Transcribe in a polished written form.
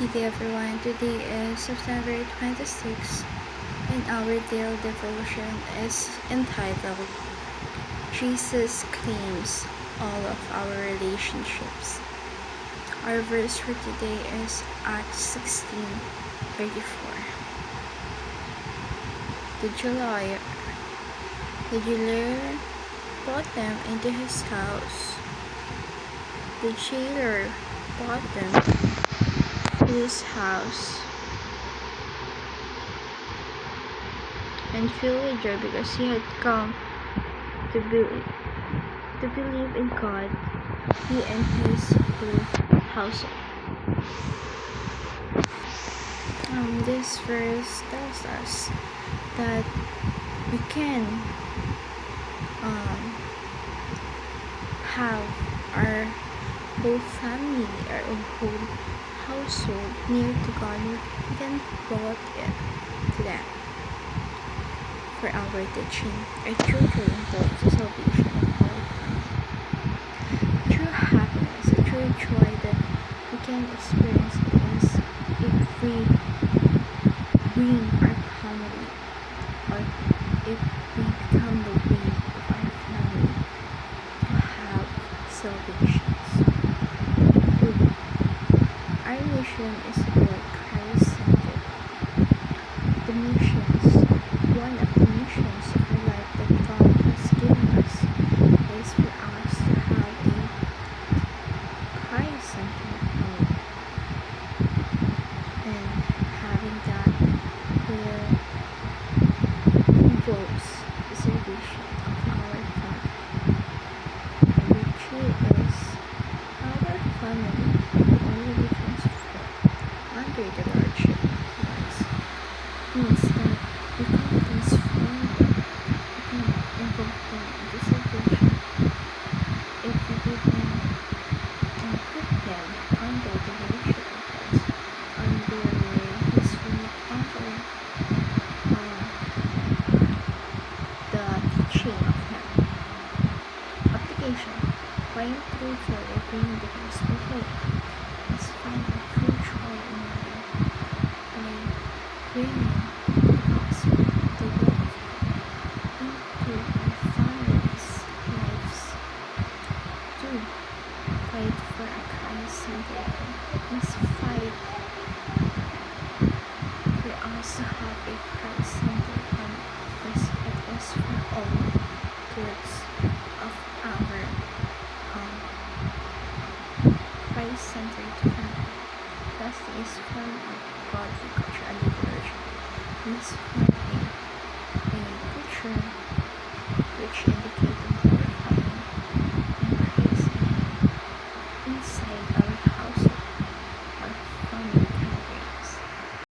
Good day everyone. Today is September 26 and our daily devotion is entitled Jesus Claims All of Our Relationships. Our verse for today is Acts 16:34. The jailer brought them into his house. The jailer brought them to his house and filled with joy because he had come to believe in God, he and his whole household. This verse tells us that we can have our whole family, our whole household near to God. We can brought it to them for our teaching. Our children involves the salvation of our family. True happiness, a true joy that we can experience is if we bring our family, or if we become the way of our family to have salvations. Our mission is to build Christ-centered. The missions, one of the missions of our life that God has given us is for us to have a Christ-centered family. And having that will involves the salvation of our family. Number 2 is our family will only be transformed under the Lordship of Christ. Means that we can transform them, we can involve them in the salvation if we give them and put them under the Lordship of Christ, under His will, under the teaching of Him. Application: find true joy by bringing the gospel hope. Let's find a true joy in our life by bringing the gospel, the word of God, into our families' lives. 2. Fight for a Christ-centered family. Let's fight for us to have a Christ-centered family, because it is for all goods of our Christ-centered family. Last is from a godly culture and liturgy. Let's find a culture which indicates glorifying and praising Him inside our